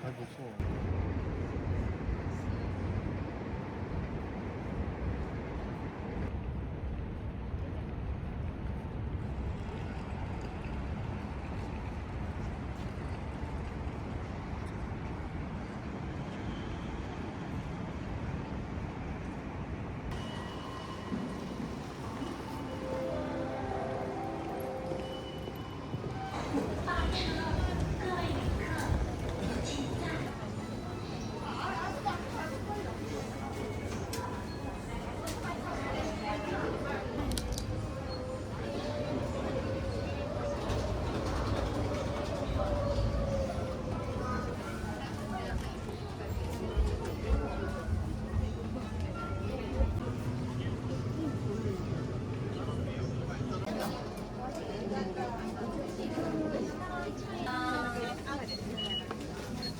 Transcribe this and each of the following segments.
还不错。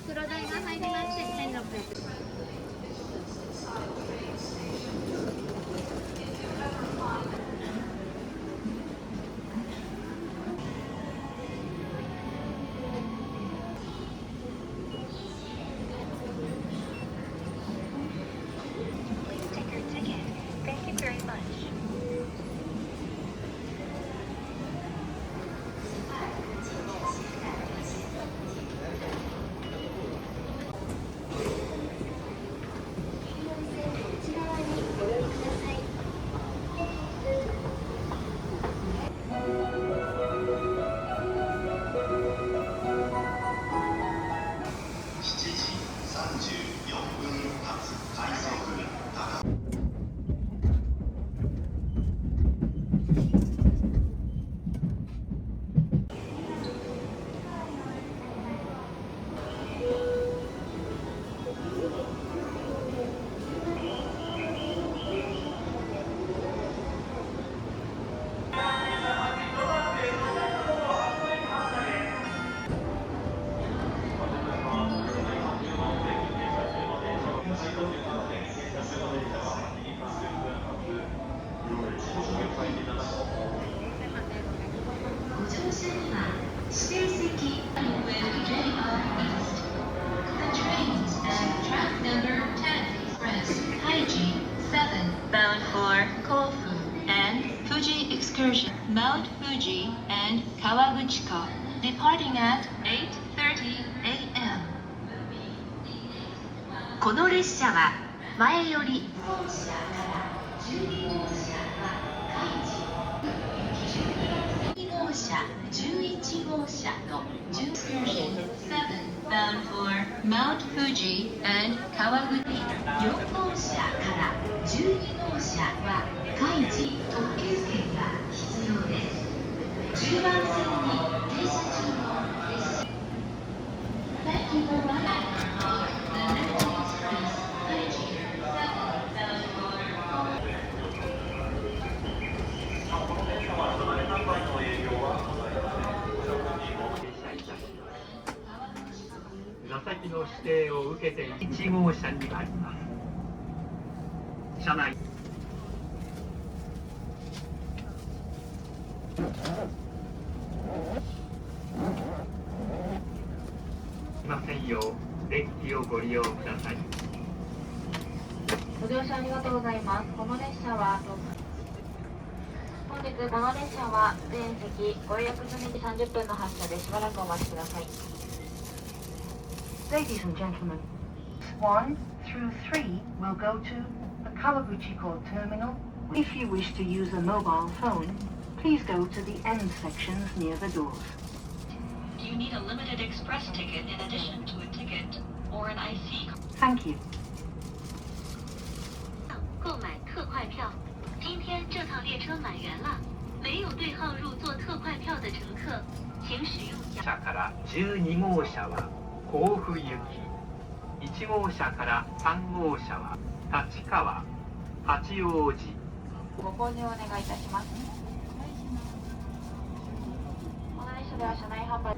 袋代が入りまして1600円。Bound for Kofu and Fuji excursion, Mount Fuji and Kawaguchiko, departing at 8:30 a.m. この列車は前より号車から12号車は開示、2号車、11号車の10 excursion 7 bound for Mount Fuji and Kawaguchi, 4号車から12号車は開示特急券が必要です。10番線に停車中の列車。Thank you for riding. The next express, Kaiji 7 bound for この電車は隣販売の営業はございません。座席の指定を受けて1号車に参ります。車内いませんようデッキをご利用ください。ご乗車ありがとうございます。この列車は本日この列車は全席ご予約済みで30分の発車でしばらくお待ちください。 Ladies and gentlemen, 1 through 3 will go to the Kawaguchiko terminal. If you wish to use a mobile phone, please go to the end sections near the doors. Do you need a limited express ticket in addition to a ticket or an IC? Thank you. 购买特快票，今天这趟列车满员了，没有对号入座特快票的乘客，请使用車から12号車は甲府行き、1号車から3号車は立川、八王子。ご購入お願いいたします。この列車では車内販売。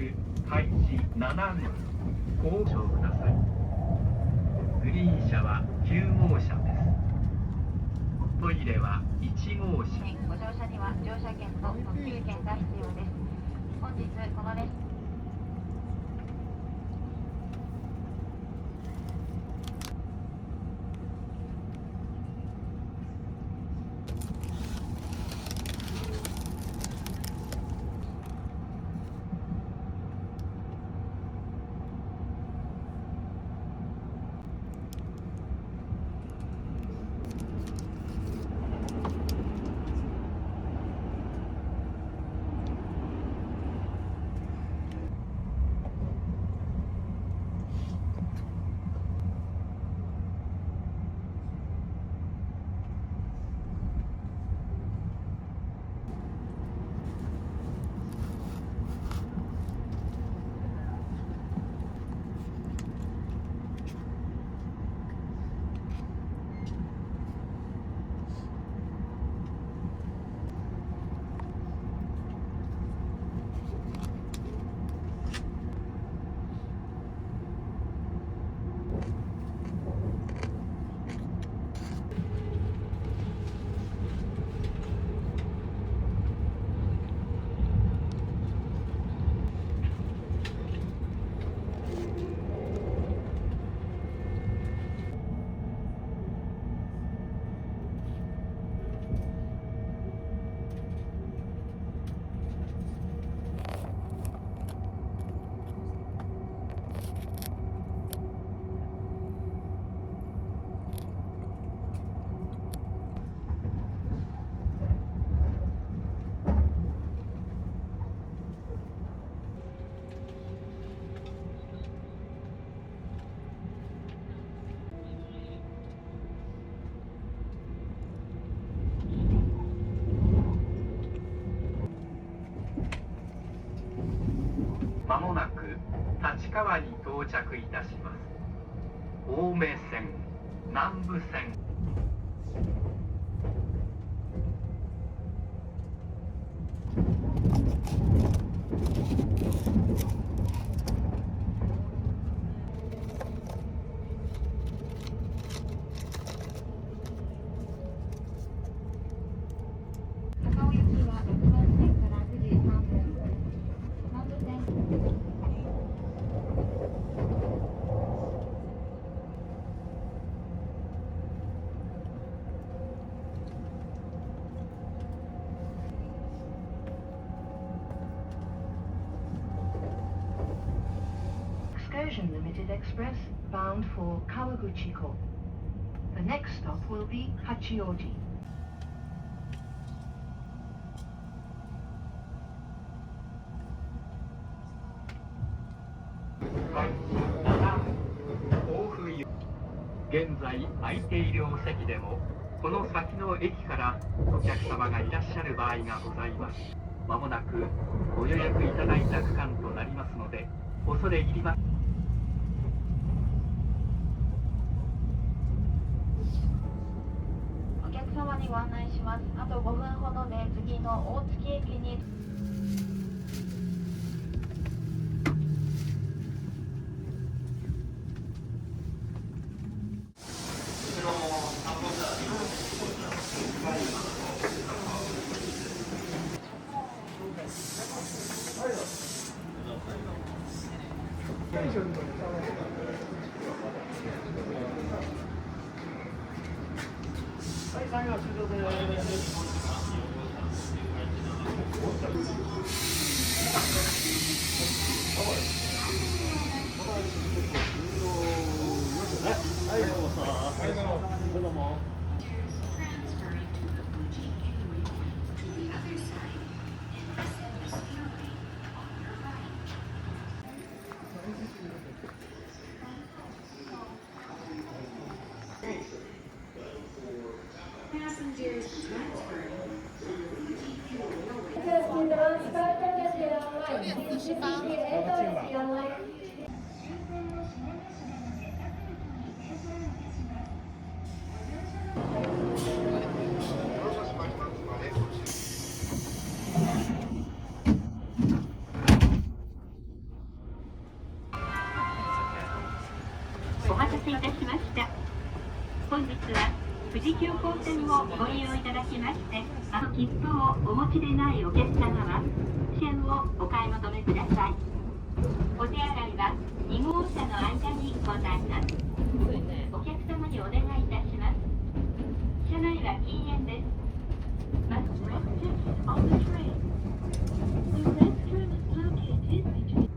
中開始7分ご乗ください。グリーン車は9号車です。トイレは1号車。ご乗車には乗車券と特急券が必要です。本日この列車まもなく立川に到着いたします。青梅線、南武線、高尾行きは6番線から9時3分。南武線Excursion Limited Express bound for Kawaguchiko. The next stop will be Hachioji. 開始7分甲府行き。現在空いているお席でもこの先の駅からお客様がいらっしゃる場合がございます。まもなくご予約いただいた区間となりますので恐れ入ります。お客様にご案内します。あと5分ほどで次の大月駅にせいたしました。本日は富士急行線をご利用いただきまして、切符をお持ちでないお客様は線をお買い求めください。お手洗いは2号車の間にございます。お客様にお願いいたします。車内は禁煙です。On the train. The restroom is located between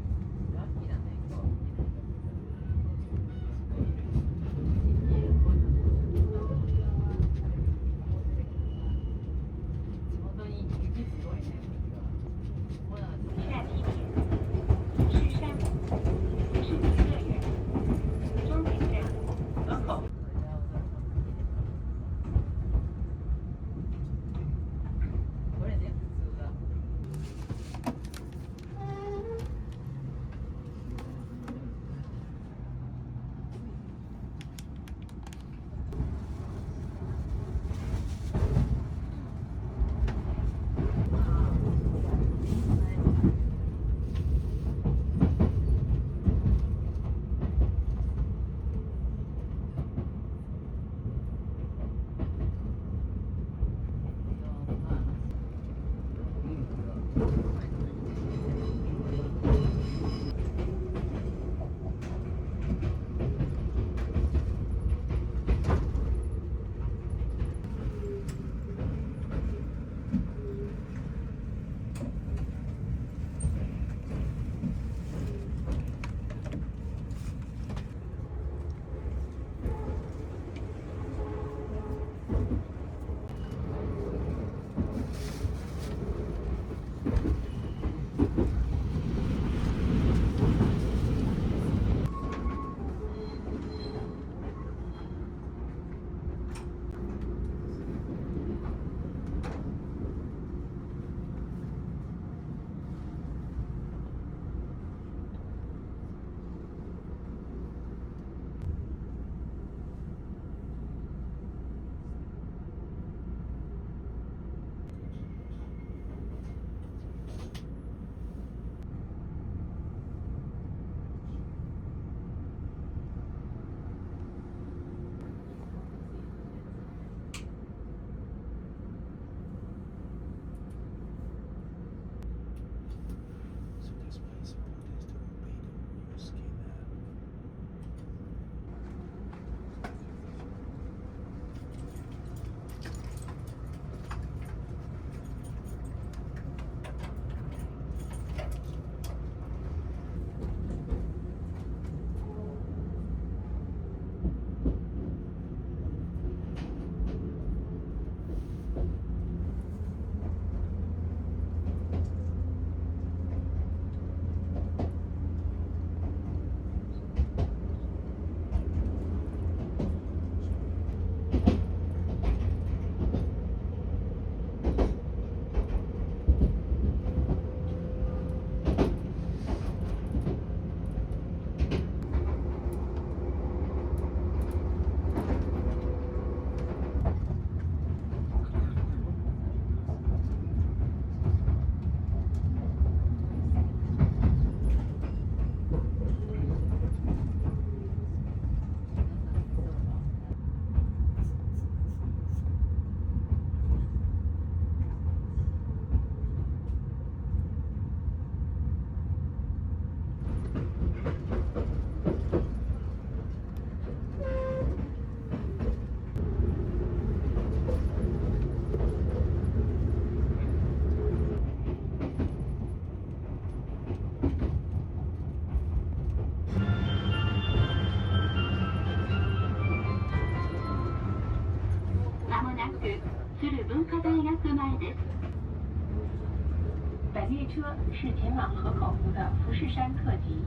本列车是前往河口湖的富士山特急，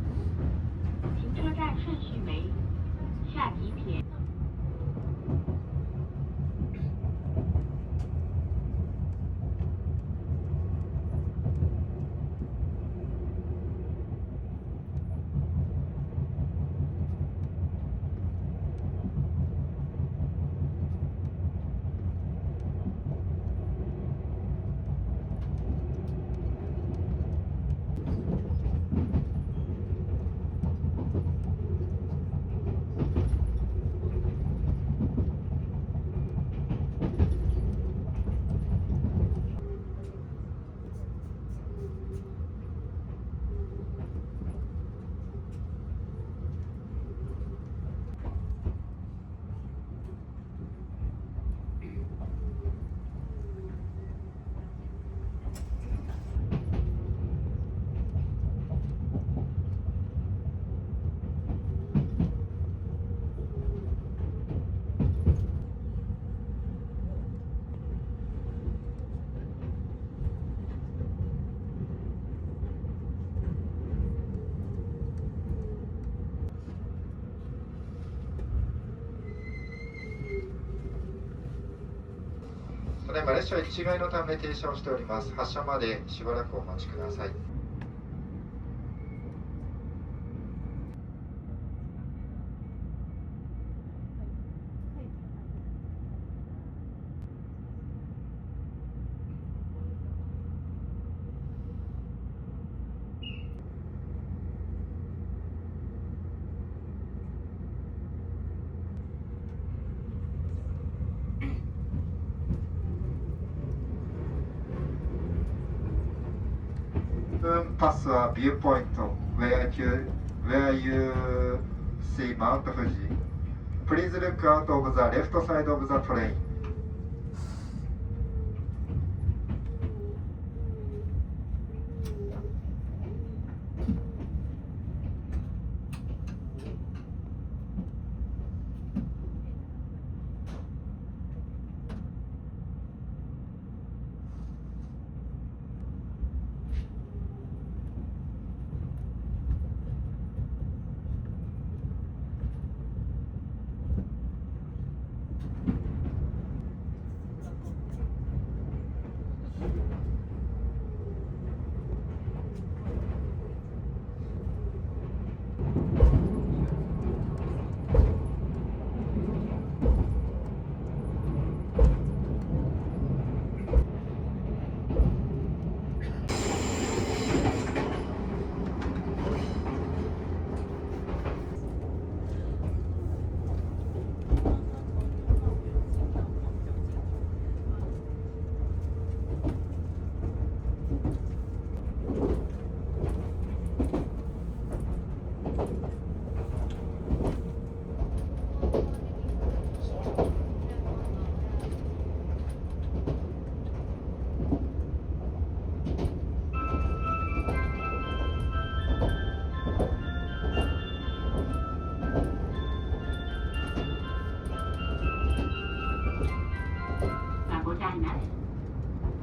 停车站顺序为下吉田。在マレーシア一階のため停車をしております。発車までしばらくお待ちください。Pass a viewpoint where you see Mount Fuji. Please look out of the left side of the train.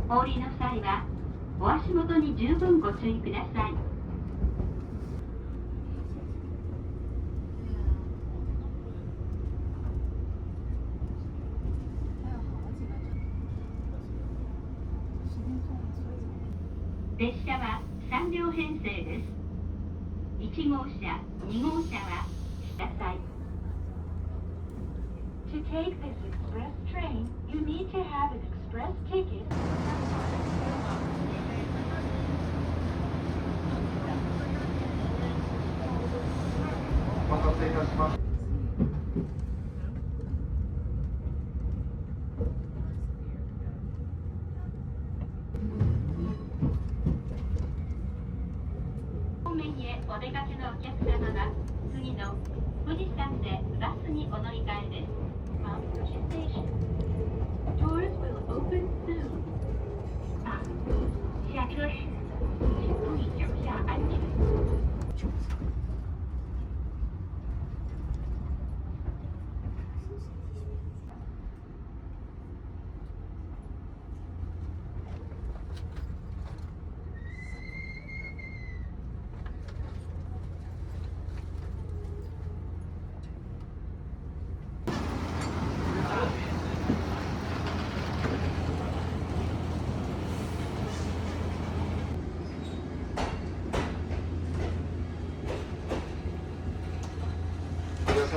お降りの際はお足元に十分ご注意ください。列車は3両編成です。1号車、2号車はください。To take this express train, you need to have an express ticket. お待たせいたします。方面へお出かけのお客様は次の富士山でバスにお乗り換えです。Mount Fuji Station. Doors will open soon. 下车时，请注意脚下安全。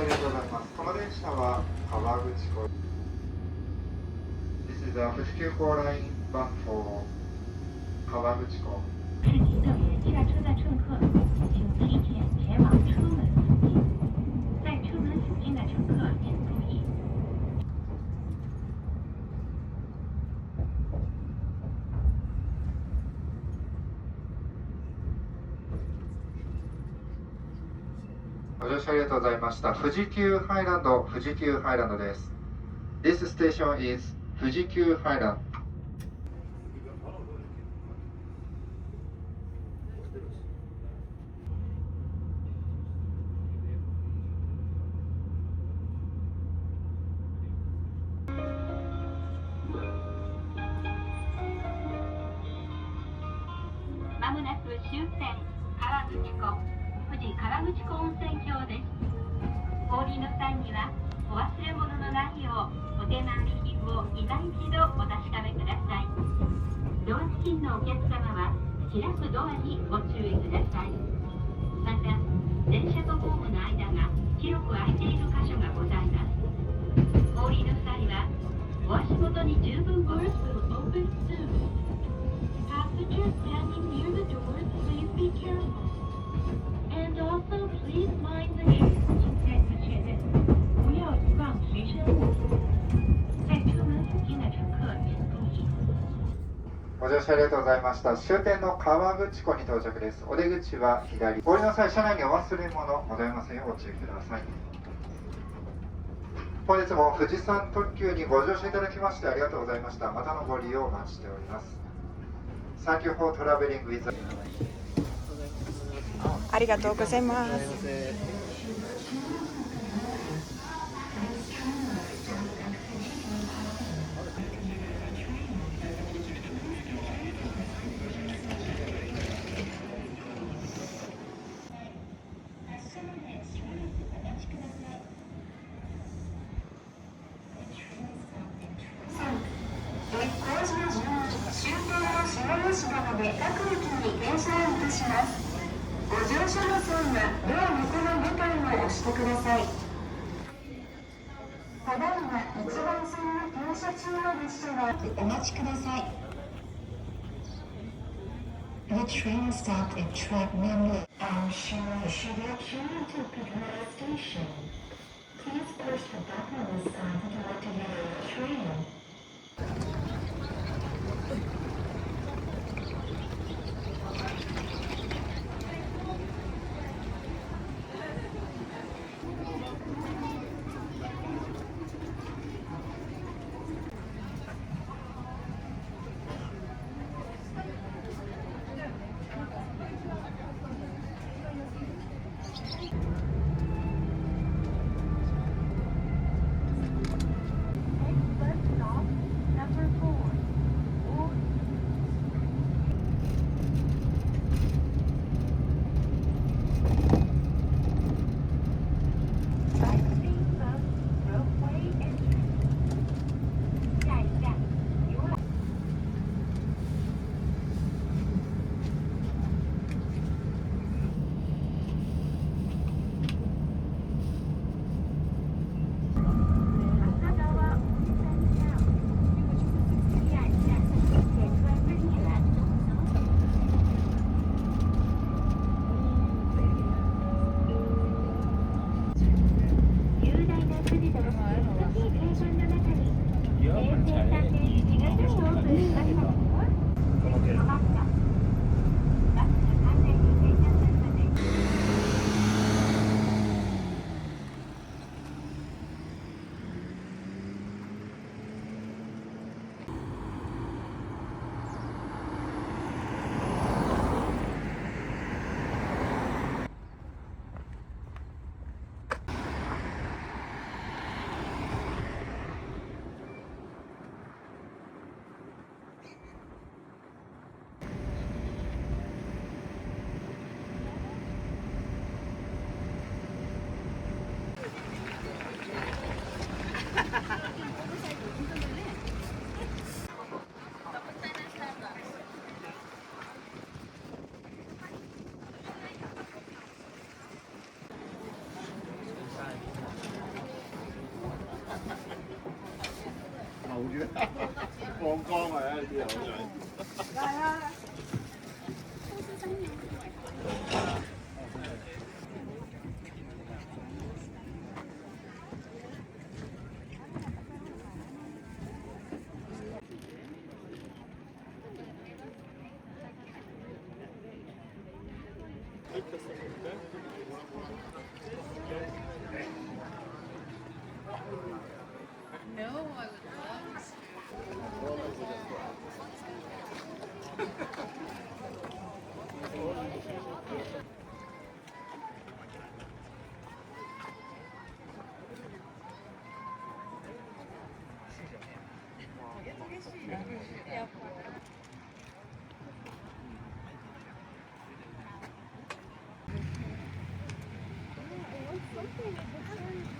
ありがとうございます。この電車は川口湖。This is a 富士急行 line bound for 川口湖。是您的下车的乘客，请提前前往车门附近。在车门附近的乘客请注意。ご乗車ありがとうございました。富士急ハイランド、富士急ハイランドです。This station is 富士急ハイランド。まもなく終点川口湖富士河口湖温泉郷です。お降りの際にはお忘れ物のないようお手回り品を今一度お確かめください。ドア付近のお客様は開くドアにご注意ください。また電車とホームの間が広く空いている箇所がございます。お降りの際はお足元に十分ご注意。 Open soon. Passengers standing near the doors, please be careful. And also, please mind the gate. 不要遗忘随身物品。在车门附近的乘客请注意。ご乗車ありがとうございました。終点の川口湖に到着です。お出口は左。お降りの際、車内にお忘れ物ございませんようご注意ください。本日も富士山特急にご乗車いただきましてありがとうございました。またのご利用お待ちしております。Thank you for traveling with ありがとうございます。ご乗車の際はドア横のボタンを押してください。ただいま一番線の停車中の列車はお待ちください。The train stopped at track number Shibuya-Kyoto Pigmore Station. Please push the button on the side to activate the train. 放光啊！呢啲好在。係啊。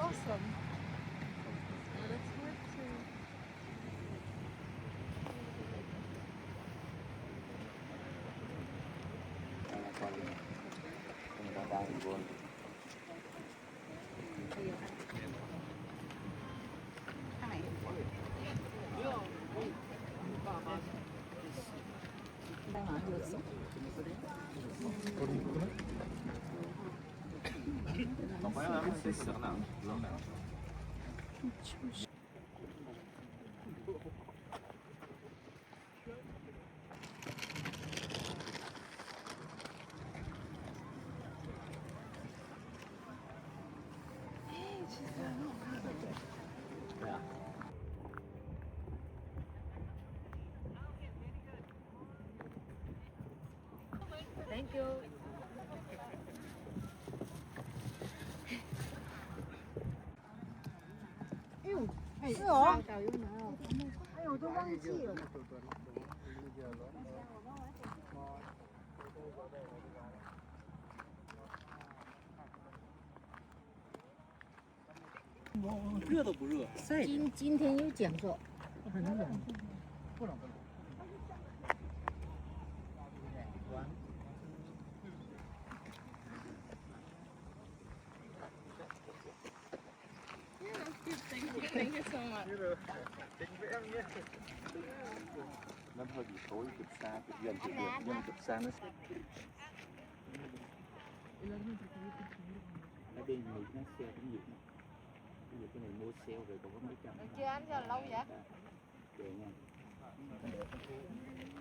Awesome. 이건. Thank you.今天有讲座，Nó hơi bị tối, cực xa, cực gần, cực gần, nhưng cực xa nó sẽ... Ở đây người nó xe cũng nhiều. Bây giờ cái này mua sale rồi còn có mấy trăm. Chưa ăn giờ lâu vậy? Để nha.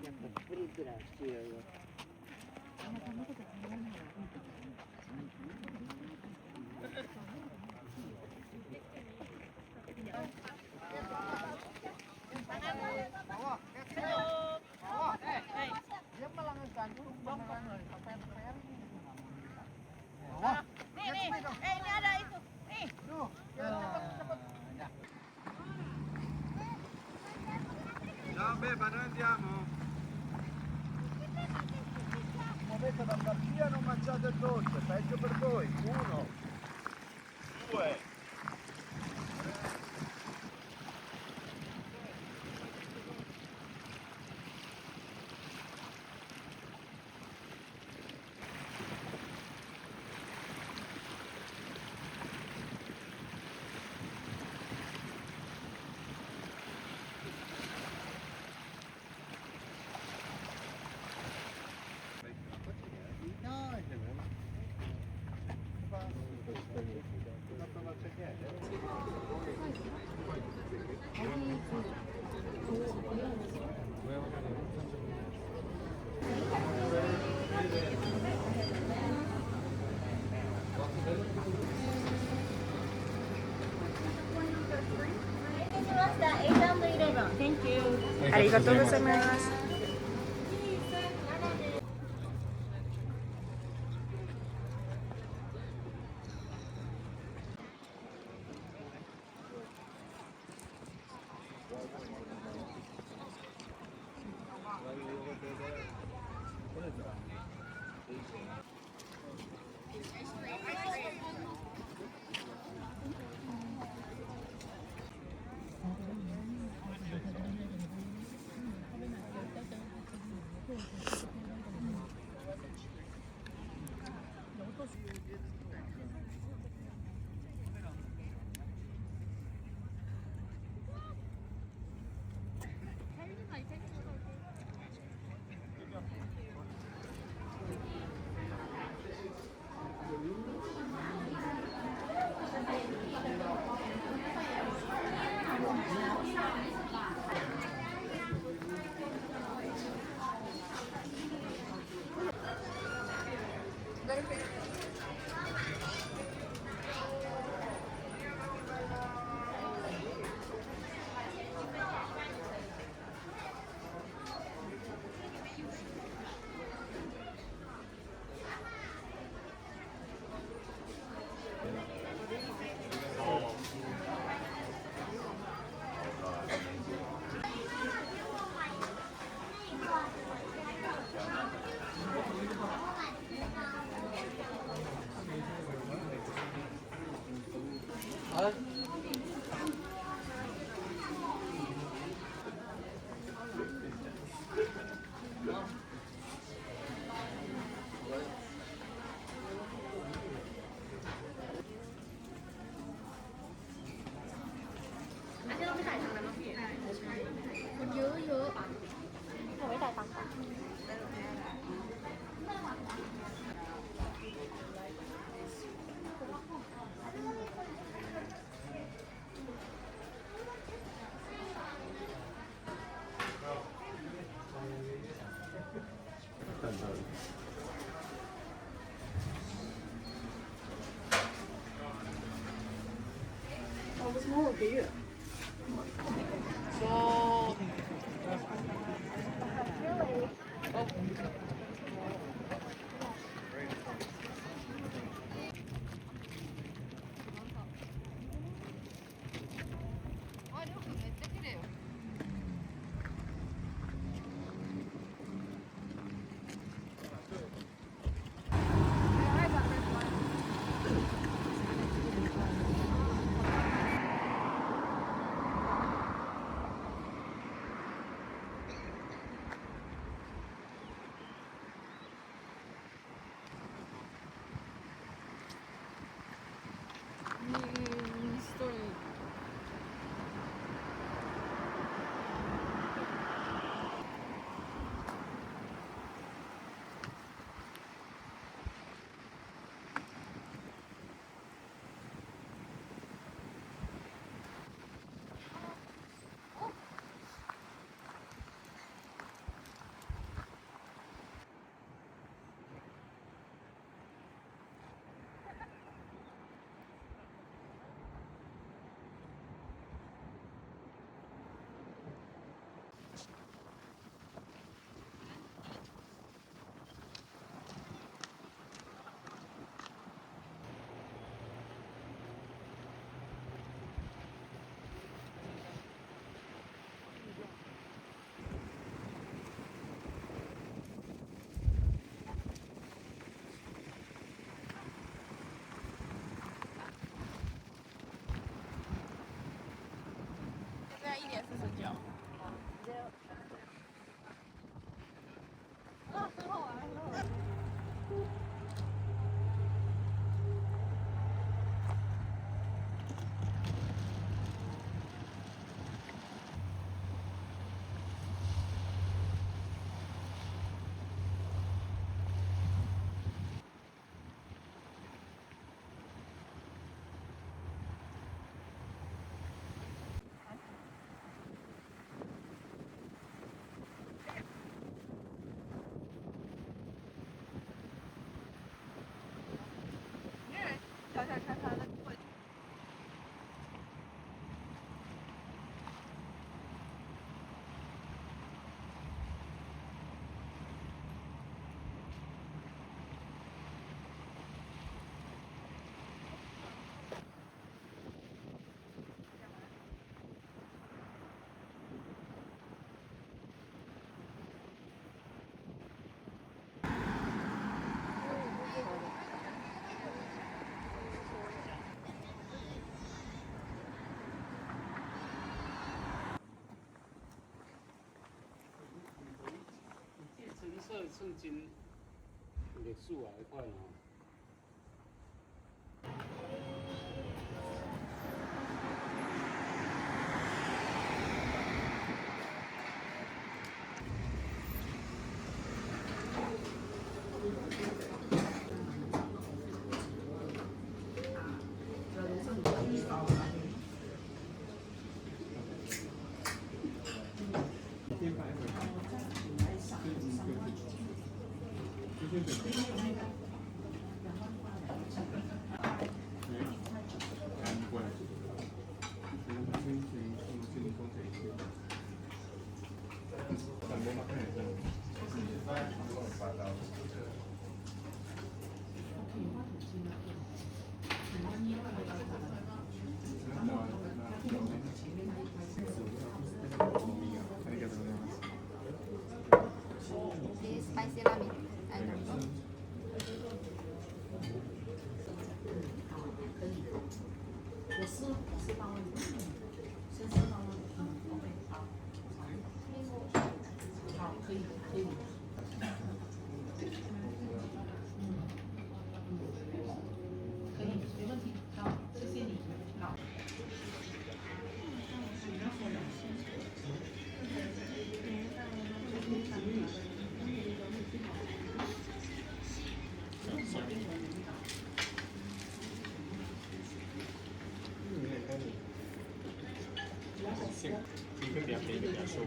Chắc là free cái là chia rồi. Ciao Beba, noi andiamo. Muovete dalla via, non mangiate il dolce, peggio per voi. 1, 2. Thank you. ありがとうございます。个月。1.49。啊，很好玩，很好玩。算真历史啊，迄款哦。Spicy ramen. I don't know. 一个比较肥，一个比较瘦。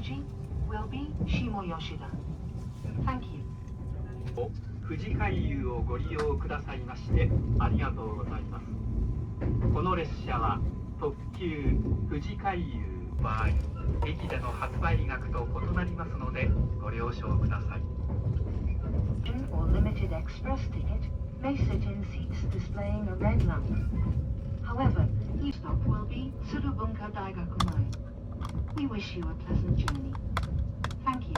Kawaguchi will be Shimo Yoshida. Thank you. 富士海遊をご利用くださいましてありがとうございます。この列車は特急富士海遊場合、駅での発売額と異なりますのでご了承ください。Or limited express ticket may sit in seats displaying a red lamp. However, each stop will be Tsurubunka Daigaku Line. We wish you a pleasant journey. Thank you.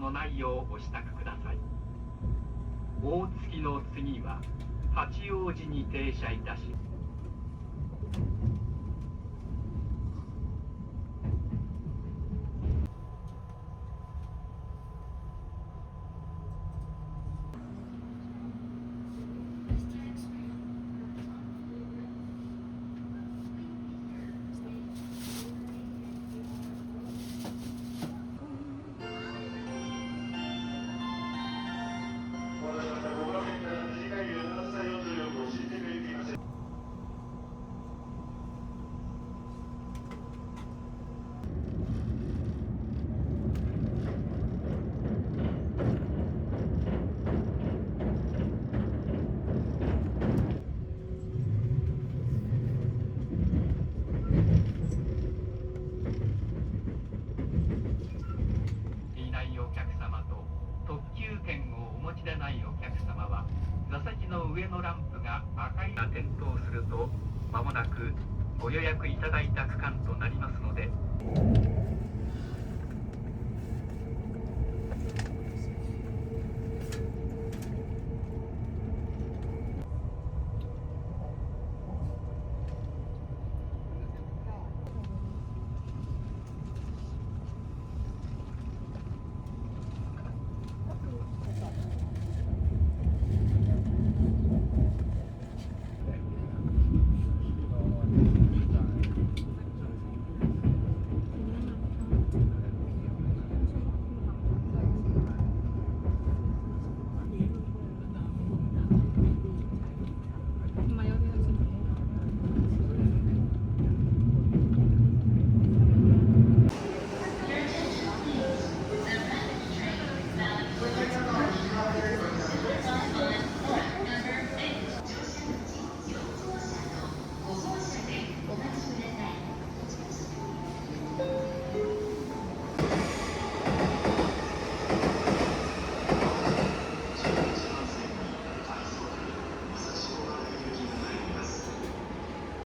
内容をお支度ください。大月の次は八王子に停車いたし、座席の上のランプが赤いが点灯すると、まもなくご予約いただいた区間となりますので。